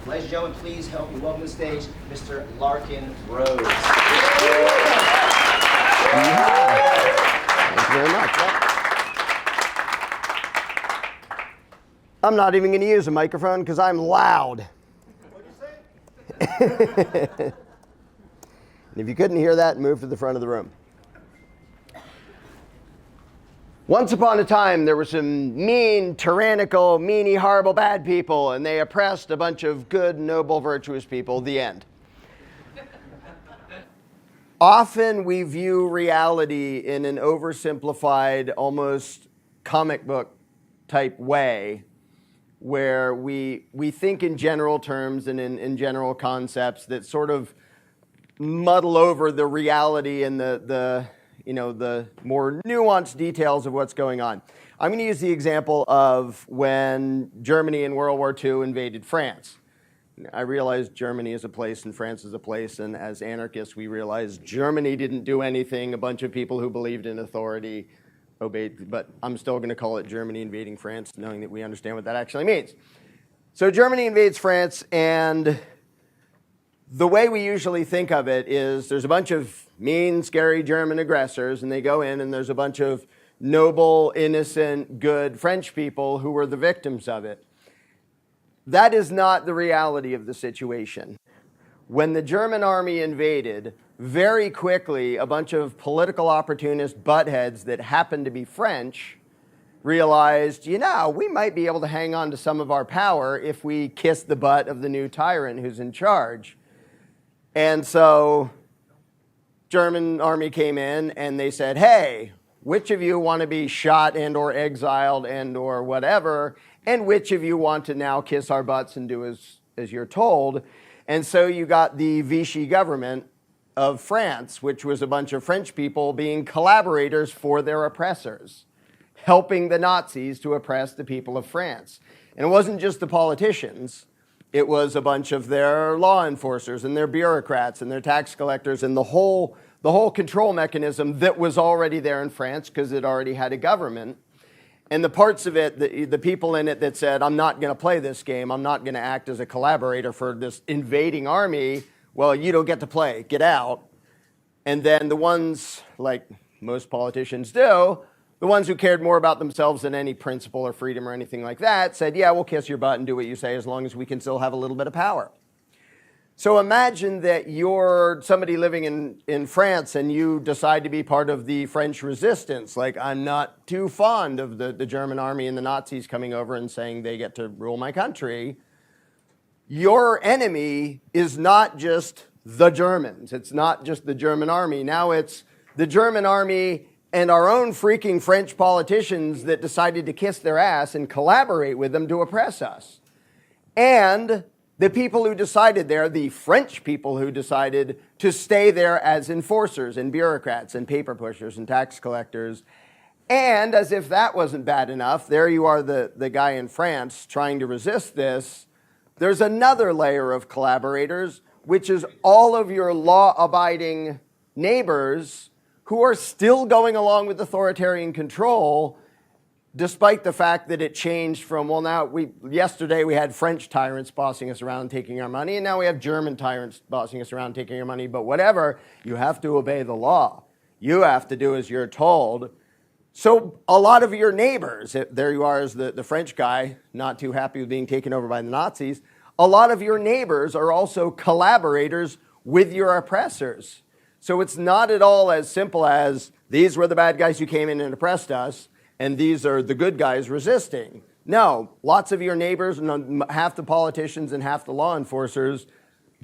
Ladies and gentlemen, please help me welcome to the stage Mr. Larken Rose. Thank you very much. I'm not even going to use a microphone because I'm loud. What'd you say? And if you couldn't hear that, move to the front of the room. Once upon a time, there were some mean, tyrannical, meanie, horrible, bad people, and they oppressed a bunch of good, noble, virtuous people. The end. Often we view reality in an oversimplified, almost comic book type way, where we think in general terms and in general concepts that sort of muddle over the reality and the more nuanced details of what's going on. I'm going to use the example of when Germany in World War II invaded France. I realize Germany is a place and France is a place, and as anarchists we realize Germany didn't do anything. A bunch of people who believed in authority obeyed, but I'm still going to call it Germany invading France, knowing that we understand what that actually means. So Germany invades France, and the way we usually think of it is there's a bunch of mean, scary German aggressors, and they go in, and there's a bunch of noble, innocent, good French people who were the victims of it. That is not the reality of the situation. When the German army invaded, very quickly, a bunch of political opportunist buttheads that happened to be French realized, we might be able to hang on to some of our power if we kiss the butt of the new tyrant who's in charge. And so German army came in and they said, hey, which of you want to be shot and or exiled and or whatever, and which of you want to now kiss our butts and do as you're told? And so you got the Vichy government of France, which was a bunch of French people being collaborators for their oppressors, helping the Nazis to oppress the people of France. And it wasn't just the politicians. It was a bunch of their law enforcers and their bureaucrats and their tax collectors and the whole control mechanism that was already there in France because it already had a government. And the parts of it, the people in it that said, I'm not going to play this game, I'm not going to act as a collaborator for this invading army, well, you don't get to play, get out. And then the ones, like most politicians do, the ones who cared more about themselves than any principle or freedom or anything like that said, yeah, we'll kiss your butt and do what you say as long as we can still have a little bit of power. So imagine that you're somebody living in France and you decide to be part of the French resistance. Like, I'm not too fond of the German army and the Nazis coming over and saying they get to rule my country. Your enemy is not just the Germans. It's not just the German army. Now it's the German army and our own freaking French politicians that decided to kiss their ass and collaborate with them to oppress us. And the people who decided there, the French people who decided to stay there as enforcers and bureaucrats and paper pushers and tax collectors. And as if that wasn't bad enough, there you are, the guy in France trying to resist this. There's another layer of collaborators, which is all of your law-abiding neighbors who are still going along with authoritarian control, despite the fact that it changed from, yesterday we had French tyrants bossing us around and taking our money, and now we have German tyrants bossing us around and taking our money, but whatever, you have to obey the law. You have to do as you're told. So a lot of your neighbors, there you are as the French guy, not too happy with being taken over by the Nazis, a lot of your neighbors are also collaborators with your oppressors. So it's not at all as simple as these were the bad guys who came in and oppressed us, and these are the good guys resisting. No, lots of your neighbors, half the politicians and half the law enforcers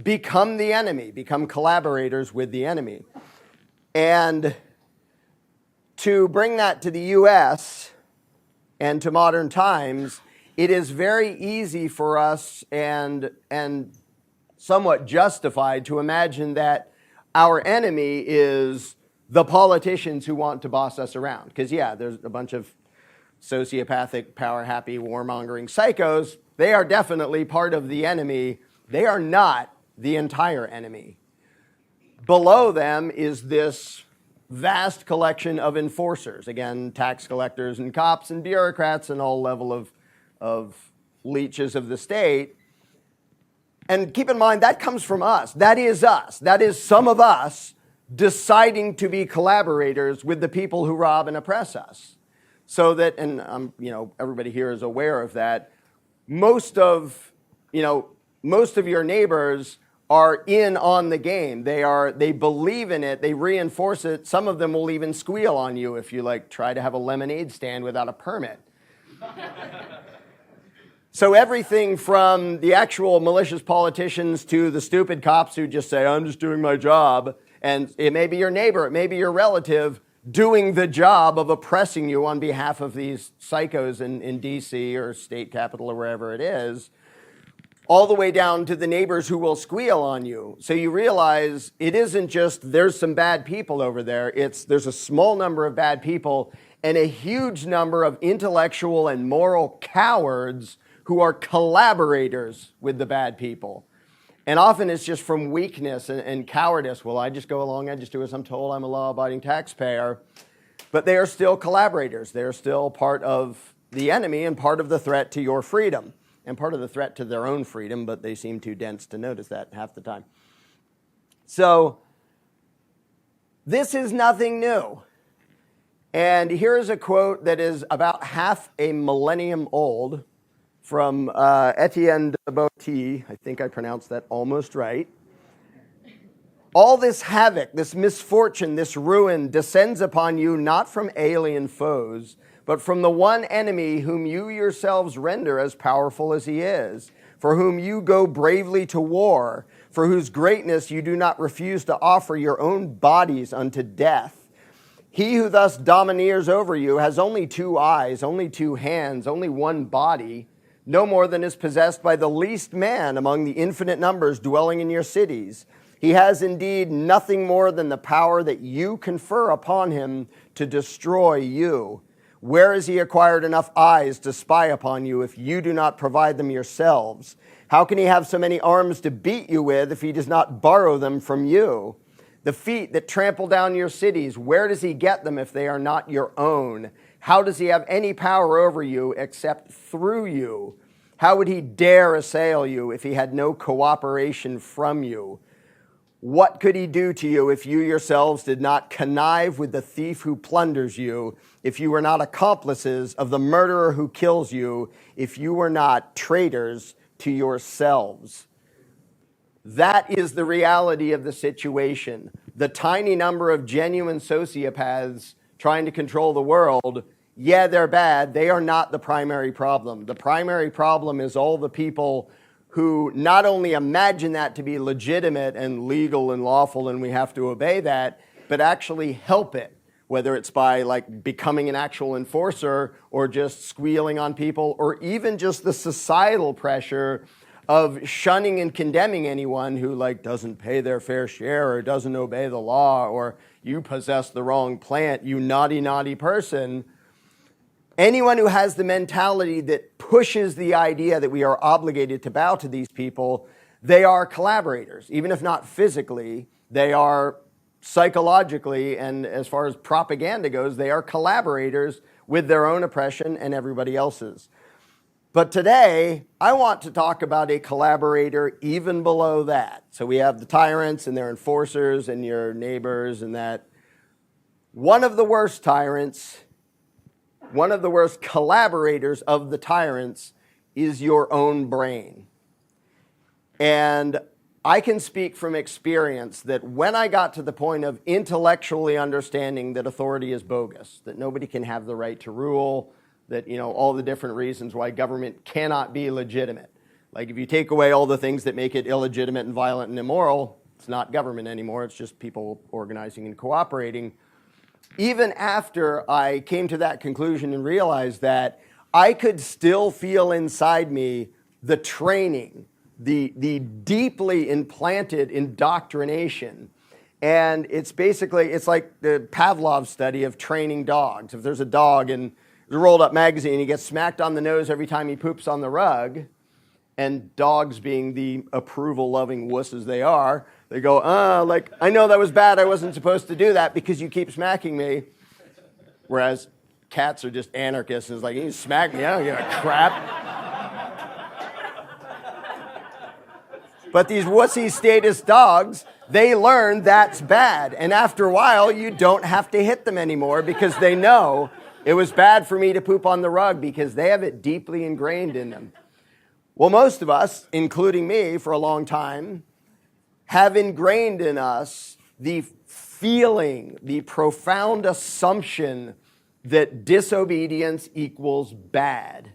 become the enemy, become collaborators with the enemy. And to bring that to the U.S. and to modern times, it is very easy for us and somewhat justified to imagine that our enemy is the politicians who want to boss us around. Because, yeah, there's a bunch of sociopathic, power-happy, warmongering psychos. They are definitely part of the enemy. They are not the entire enemy. Below them is this vast collection of enforcers. Again, tax collectors and cops and bureaucrats and all level of leeches of the state. And keep in mind, that comes from us. That is us. That is some of us deciding to be collaborators with the people who rob and oppress us. So that, and everybody here is aware of that, most of your neighbors are in on the game. They believe in it, they reinforce it. Some of them will even squeal on you if you try to have a lemonade stand without a permit. So everything from the actual malicious politicians to the stupid cops who just say, I'm just doing my job, and it may be your neighbor, it may be your relative doing the job of oppressing you on behalf of these psychos in D.C. or state capitol or wherever it is, all the way down to the neighbors who will squeal on you. So you realize it isn't just there's some bad people over there, there's a small number of bad people and a huge number of intellectual and moral cowards who are collaborators with the bad people. And often it's just from weakness and cowardice. Well, I just go along, I just do as I'm told, I'm a law-abiding taxpayer. But they are still collaborators. They are still part of the enemy and part of the threat to your freedom. And part of the threat to their own freedom, but they seem too dense to notice that half the time. So, this is nothing new. And here is a quote that is about half a millennium old, from Etienne de Bottier. I think I pronounced that almost right. All this havoc, this misfortune, this ruin descends upon you not from alien foes, but from the one enemy whom you yourselves render as powerful as he is, for whom you go bravely to war, for whose greatness you do not refuse to offer your own bodies unto death. He who thus domineers over you has only 2 eyes, only 2 hands, only 1 body, no more than is possessed by the least man among the infinite numbers dwelling in your cities. He has indeed nothing more than the power that you confer upon him to destroy you. Where has he acquired enough eyes to spy upon you if you do not provide them yourselves? How can he have so many arms to beat you with if he does not borrow them from you? The feet that trample down your cities, where does he get them if they are not your own? How does he have any power over you except through you? How would he dare assail you if he had no cooperation from you? What could he do to you if you yourselves did not connive with the thief who plunders you, if you were not accomplices of the murderer who kills you, if you were not traitors to yourselves? That is the reality of the situation. The tiny number of genuine sociopaths trying to control the world, yeah, they're bad. They are not the primary problem. The primary problem is all the people who not only imagine that to be legitimate and legal and lawful and we have to obey that, but actually help it, whether it's by becoming an actual enforcer or just squealing on people, or even just the societal pressure of shunning and condemning anyone who doesn't pay their fair share or doesn't obey the law, or you possess the wrong plant, you naughty, naughty person. Anyone who has the mentality that pushes the idea that we are obligated to bow to these people, they are collaborators. Even if not physically, they are psychologically, and as far as propaganda goes, they are collaborators with their own oppression and everybody else's. But today, I want to talk about a collaborator even below that. So we have the tyrants and their enforcers and your neighbors and that. One of the worst tyrants, one of the worst collaborators of the tyrants is your own brain. And I can speak from experience that when I got to the point of intellectually understanding that authority is bogus, that nobody can have the right to rule, that, all the different reasons why government cannot be legitimate. If you take away all the things that make it illegitimate and violent and immoral, it's not government anymore, it's just people organizing and cooperating. Even after I came to that conclusion and realized that, I could still feel inside me the training, the deeply implanted indoctrination. And it's like the Pavlov study of training dogs. If there's a dog in the rolled up magazine, he gets smacked on the nose every time he poops on the rug, and dogs being the approval-loving wusses they are, they go, I know that was bad, I wasn't supposed to do that because you keep smacking me. Whereas cats are just anarchists, and it's you smack me, I don't give a crap. But these wussy status dogs, they learn that's bad. And after a while, you don't have to hit them anymore because they know it was bad for me to poop on the rug because they have it deeply ingrained in them. Well, most of us, including me for a long time, have ingrained in us the feeling, the profound assumption that disobedience equals bad.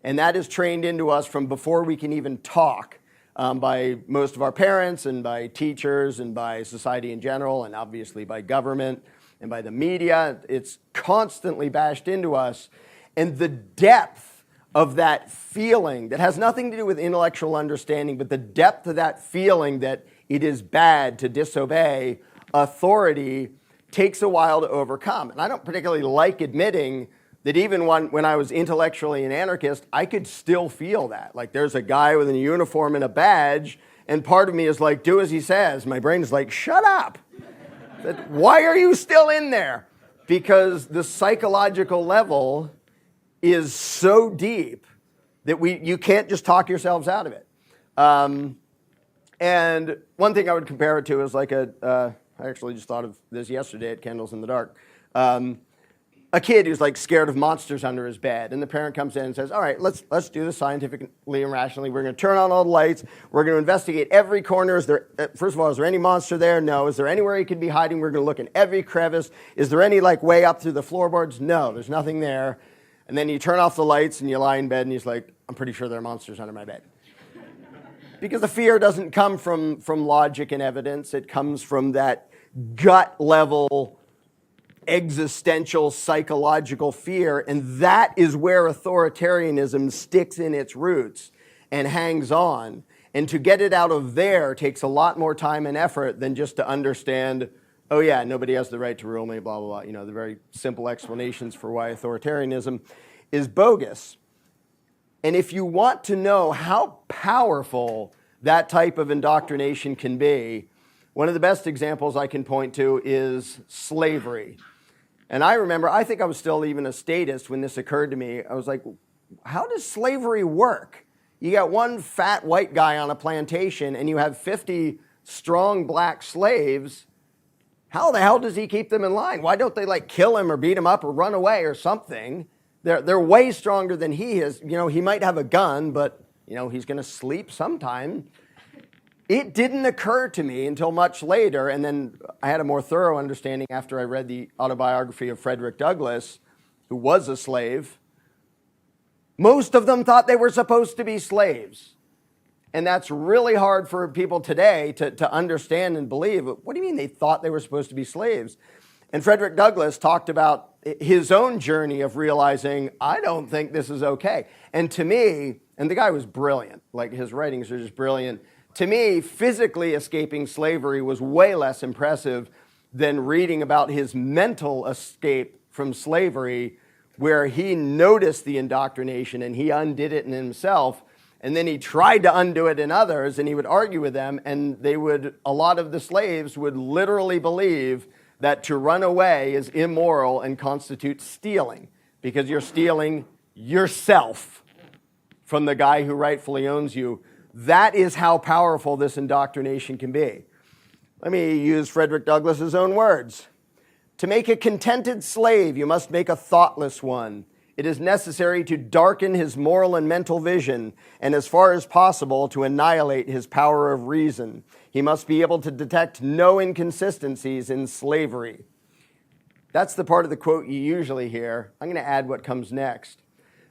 And that is trained into us from before we can even talk by most of our parents and by teachers and by society in general and obviously by government and by the media. It's constantly bashed into us. And the depth of that feeling that has nothing to do with intellectual understanding, but the depth of that feeling that it is bad to disobey authority takes a while to overcome. And I don't particularly like admitting that even when I was intellectually an anarchist, I could still feel that. Like there's a guy with a uniform and a badge, and part of me is like, do as he says. My brain is like, shut up. Why are you still in there? Because the psychological level is so deep that you can't just talk yourselves out of it. And one thing I would compare it to is like I actually just thought of this yesterday at Candles in the Dark. A kid who's like scared of monsters under his bed, and the parent comes in and says, all right, let's do this scientifically and rationally. We're going to turn on all the lights. We're going to investigate every corner. First of all, is there any monster there? No. Is there anywhere he could be hiding? We're going to look in every crevice. Is there any like way up through the floorboards? No, there's nothing there. And then you turn off the lights and you lie in bed and he's like, I'm pretty sure there are monsters under my bed. Because the fear doesn't come from logic and evidence. It comes from that gut level, existential, psychological fear. And that is where authoritarianism sticks in its roots and hangs on. And to get it out of there takes a lot more time and effort than just to understand, oh yeah, nobody has the right to rule me, blah, blah, blah. You know, the very simple explanations for why authoritarianism is bogus. And if you want to know how powerful that type of indoctrination can be, one of the best examples I can point to is slavery. And I remember, I think I was still even a statist when this occurred to me. I was like, how does slavery work? You got one fat white guy on a plantation and you have 50 strong black slaves. How the hell does he keep them in line? Why don't they like kill him or beat him up or run away or something? They're way stronger than he is. You know, he might have a gun, but you know, he's going to sleep sometime. It didn't occur to me until much later, and then I had a more thorough understanding after I read the autobiography of Frederick Douglass, who was a slave. Most of them thought they were supposed to be slaves. And that's really hard for people today to understand and believe. What do you mean they thought they were supposed to be slaves? And Frederick Douglass talked about his own journey of realizing, I don't think this is okay. And to me, and the guy was brilliant, like his writings are just brilliant. To me, physically escaping slavery was way less impressive than reading about his mental escape from slavery, where he noticed the indoctrination and he undid it in himself. And then he tried to undo it in others, and he would argue with them, and a lot of the slaves would literally believe that to run away is immoral and constitutes stealing, because you're stealing yourself from the guy who rightfully owns you. That is how powerful this indoctrination can be. Let me use Frederick Douglass's own words. To make a contented slave, you must make a thoughtless one. It is necessary to darken his moral and mental vision, and as far as possible, to annihilate his power of reason. He must be able to detect no inconsistencies in slavery. That's the part of the quote you usually hear. I'm going to add what comes next.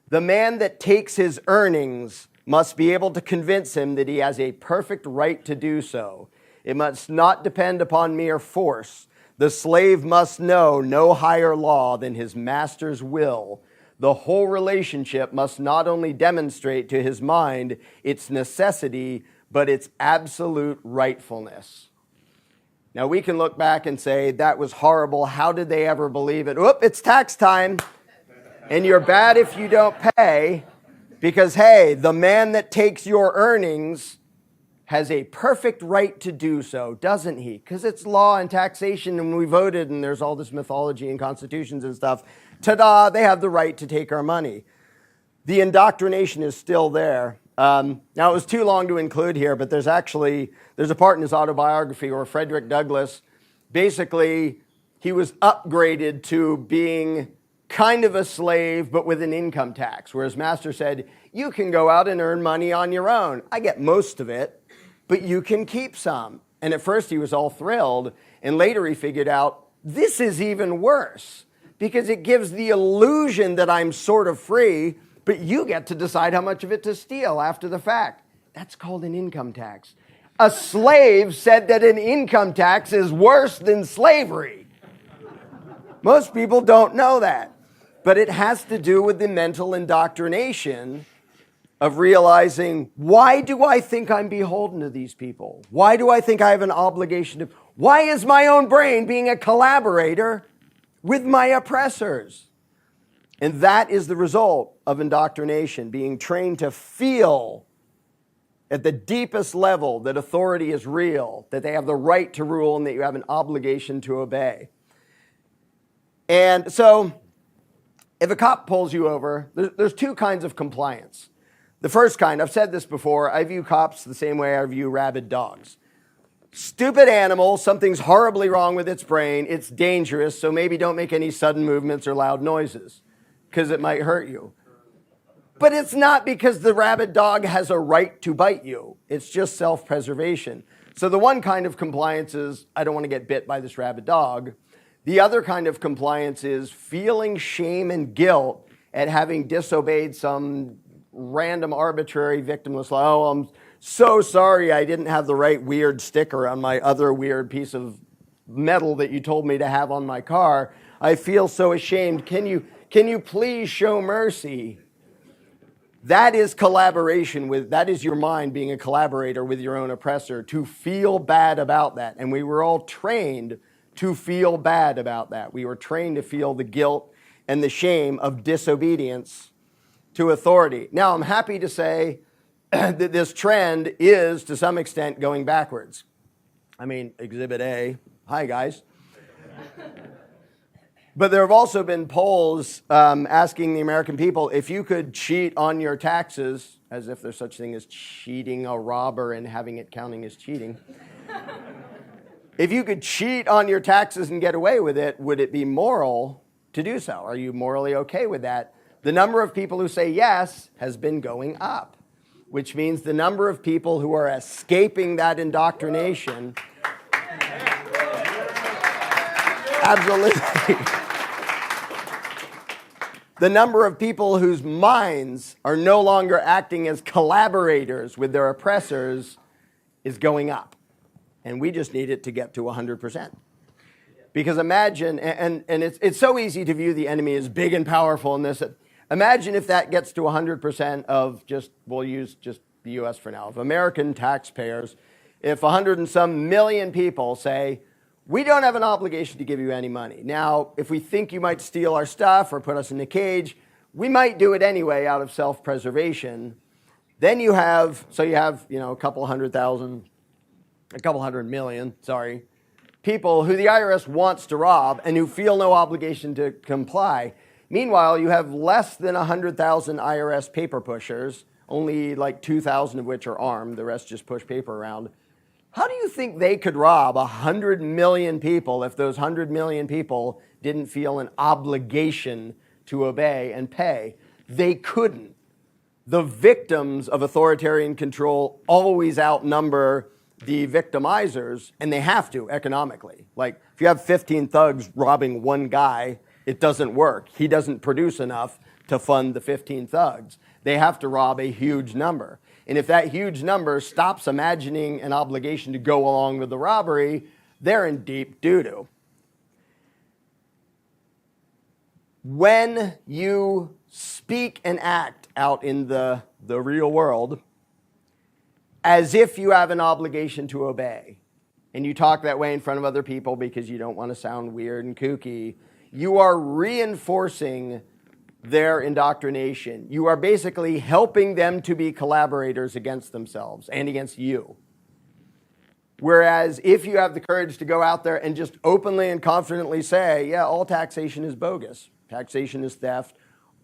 The man that takes his earnings must be able to convince him that he has a perfect right to do so. It must not depend upon mere force. The slave must know no higher law than his master's will. The whole relationship must not only demonstrate to his mind its necessity, but its absolute rightfulness. Now, we can look back and say, that was horrible. How did they ever believe it? Oop, it's tax time. And you're bad if you don't pay, because, hey, the man that takes your earnings has a perfect right to do so, doesn't he? Because it's law and taxation, and we voted, and there's all this mythology and constitutions and stuff. Ta-da, they have the right to take our money. The indoctrination is still there. Now, it was too long to include here, but there's a part in his autobiography where Frederick Douglass, basically, he was upgraded to being kind of a slave, but with an income tax, where his master said, you can go out and earn money on your own. I get most of it, but you can keep some. And at first he was all thrilled, and later he figured out, this is even worse, because it gives the illusion that I'm sort of free, but you get to decide how much of it to steal after the fact. That's called an income tax. A slave said that an income tax is worse than slavery. Most people don't know that. But it has to do with the mental indoctrination of realizing, why do I think I'm beholden to these people? Why do I think I have an obligation to... Why is my own brain being a collaborator with my oppressors? And that is the result of indoctrination, being trained to feel at the deepest level that authority is real, that they have the right to rule, and that you have an obligation to obey. And so, if a cop pulls you over, there's two kinds of compliance. The first kind, I've said this before, I view cops the same way I view rabid dogs. Stupid animal, something's horribly wrong with its brain, it's dangerous, so maybe don't make any sudden movements or loud noises, because it might hurt you. But it's not because the rabid dog has a right to bite you. It's just self-preservation. So the one kind of compliance is, I don't want to get bit by this rabid dog. The other kind of compliance is feeling shame and guilt at having disobeyed some random arbitrary victimless law. Oh, I'm so sorry I didn't have the right weird sticker on my other weird piece of metal that you told me to have on my car. I feel so ashamed. Can you please show mercy? That is collaboration with, that is your mind being a collaborator with your own oppressor, to feel bad about that. And we were all trained to feel bad about that. We were trained to feel the guilt and the shame of disobedience to authority. Now, I'm happy to say that this trend is, to some extent, going backwards. I mean, Exhibit A, hi guys. But there have also been polls asking the American people, if you could cheat on your taxes, as if there's such thing as cheating a robber and having it counting as cheating. If you could cheat on your taxes and get away with it, would it be moral to do so? Are you morally okay with that? The number of people who say yes has been going up, which means the number of people who are escaping that indoctrination. Absolutely. The number of people whose minds are no longer acting as collaborators with their oppressors is going up. And we just need it to get to 100%. Because imagine, and it's so easy to view the enemy as big and powerful in this. Imagine if that gets to 100% of just, we'll use just the US for now, of American taxpayers, if 100 and some million people say, we don't have an obligation to give you any money. Now, if we think you might steal our stuff or put us in a cage, we might do it anyway out of self-preservation. Then you have, a couple hundred million, people who the IRS wants to rob and who feel no obligation to comply. Meanwhile, you have less than 100,000 IRS paper pushers, only like 2,000 of which are armed, the rest just push paper around. How do you think they could rob 100 million people if those 100 million people didn't feel an obligation to obey and pay? They couldn't. The victims of authoritarian control always outnumber the victimizers, and they have to economically. Like, if you have 15 thugs robbing one guy, it doesn't work. He doesn't produce enough to fund the 15 thugs. They have to rob a huge number. And if that huge number stops imagining an obligation to go along with the robbery, they're in deep doo-doo. When you speak and act out in the real world as if you have an obligation to obey, and you talk that way in front of other people because you don't want to sound weird and kooky, you are reinforcing their indoctrination. You are basically helping them to be collaborators against themselves and against you. Whereas if you have the courage to go out there and just openly and confidently say, yeah, all taxation is bogus, taxation is theft,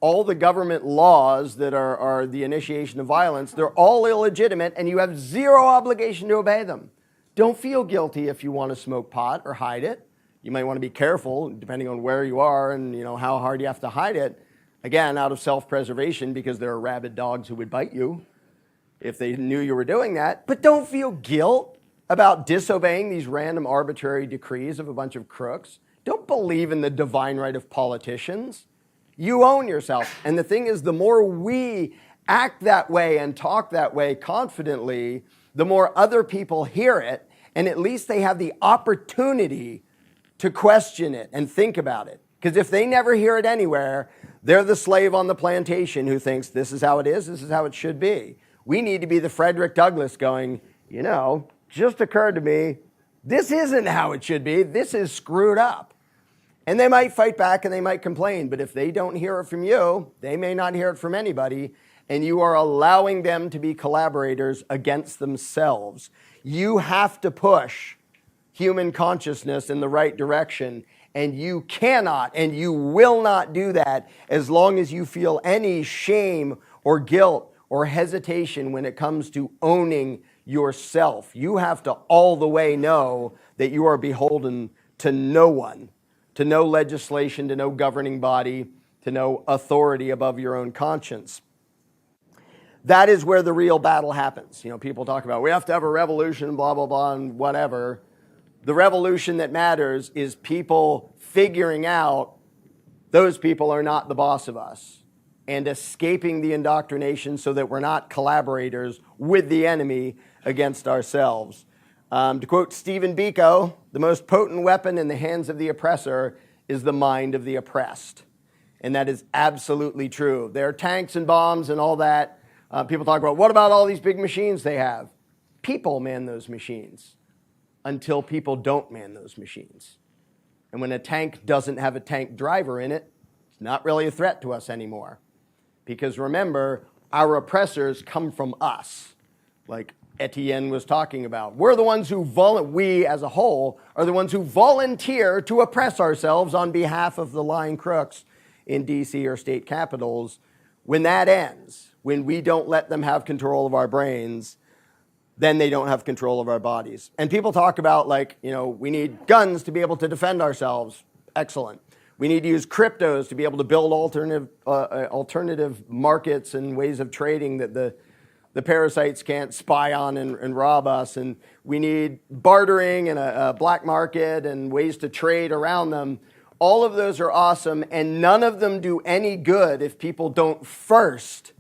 all the government laws that are the initiation of violence, they're all illegitimate, and you have zero obligation to obey them. Don't feel guilty if you want to smoke pot or hide it. You might want to be careful, depending on where you are and how hard you have to hide it. Again, out of self-preservation, because there are rabid dogs who would bite you if they knew you were doing that. But don't feel guilt about disobeying these random arbitrary decrees of a bunch of crooks. Don't believe in the divine right of politicians. You own yourself. And the thing is, the more we act that way and talk that way confidently, the more other people hear it, and at least they have the opportunity to question it and think about it. Because if they never hear it anywhere, they're the slave on the plantation who thinks this is how it is, this is how it should be. We need to be the Frederick Douglass going, just occurred to me, this isn't how it should be, this is screwed up. And they might fight back and they might complain, but if they don't hear it from you, they may not hear it from anybody, and you are allowing them to be collaborators against themselves. You have to push human consciousness in the right direction, and you cannot and you will not do that as long as you feel any shame or guilt or hesitation when it comes to owning yourself. You have to all the way know that you are beholden to no one, to no legislation, to no governing body, to no authority above your own conscience. That is where the real battle happens. People talk about, we have to have a revolution, blah, blah, blah, and whatever. The revolution that matters is people figuring out those people are not the boss of us and escaping the indoctrination so that we're not collaborators with the enemy against ourselves. To quote Stephen Biko, the most potent weapon in the hands of the oppressor is the mind of the oppressed. And that is absolutely true. There are tanks and bombs and all that. People talk about, what about all these big machines they have? People man those machines until people don't man those machines. And when a tank doesn't have a tank driver in it, it's not really a threat to us anymore. Because remember, our oppressors come from us, like Etienne was talking about. We're the ones who, we as a whole, are the ones who volunteer to oppress ourselves on behalf of the lying crooks in DC or state capitals. When that ends, when we don't let them have control of our brains, then they don't have control of our bodies. And people talk about we need guns to be able to defend ourselves. Excellent. We need to use cryptos to be able to build alternative markets and ways of trading that the parasites can't spy on and rob us. And we need bartering and a black market and ways to trade around them. All of those are awesome, and none of them do any good if people don't first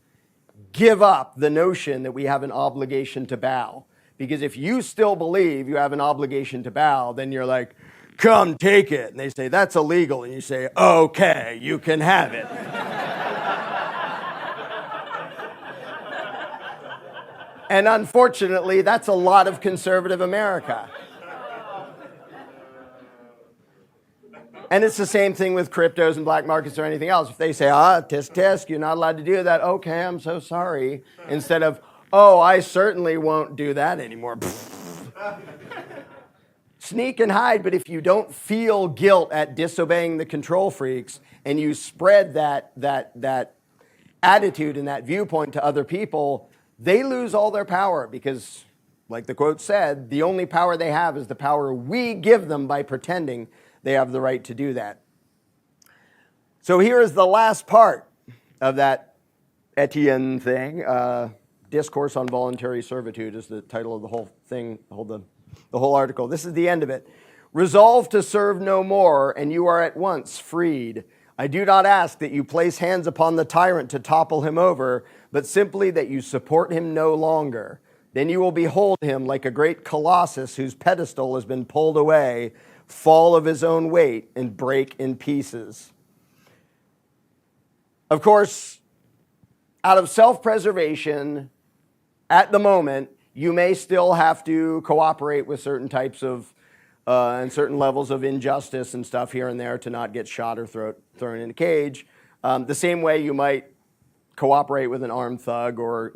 give up the notion that we have an obligation to bow. Because if you still believe you have an obligation to bow, then you're like, come take it. And they say, that's illegal. And you say, okay, you can have it. And unfortunately, that's a lot of conservative America. And it's the same thing with cryptos and black markets or anything else. If they say, tisk, tisk, you're not allowed to do that. Okay, I'm so sorry. Instead of, I certainly won't do that anymore. Sneak and hide, but if you don't feel guilt at disobeying the control freaks and you spread that attitude and that viewpoint to other people, they lose all their power because, like the quote said, the only power they have is the power we give them by pretending they have the right to do that. So here is the last part of that Etienne thing. Discourse on Voluntary Servitude is the title of the whole thing, the whole article. This is the end of it. Resolve to serve no more, and you are at once freed. I do not ask that you place hands upon the tyrant to topple him over, but simply that you support him no longer. Then you will behold him like a great colossus whose pedestal has been pulled away, fall of his own weight, and break in pieces. Of course, out of self-preservation, at the moment, you may still have to cooperate with certain types of and certain levels of injustice and stuff here and there to not get shot or thrown in a cage. The same way you might cooperate with an armed thug or,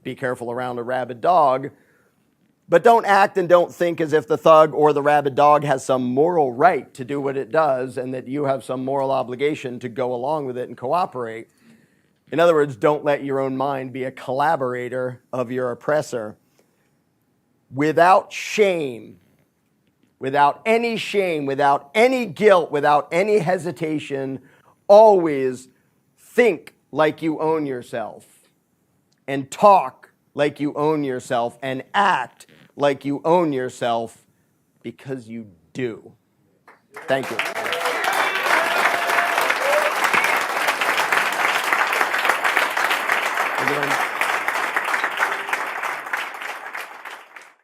be careful around a rabid dog. But don't act and don't think as if the thug or the rabid dog has some moral right to do what it does and that you have some moral obligation to go along with it and cooperate. In other words, don't let your own mind be a collaborator of your oppressor. Without shame, without any guilt, without any hesitation, always think like you own yourself, and talk like you own yourself, and act like you own yourself, because you do. Thank you.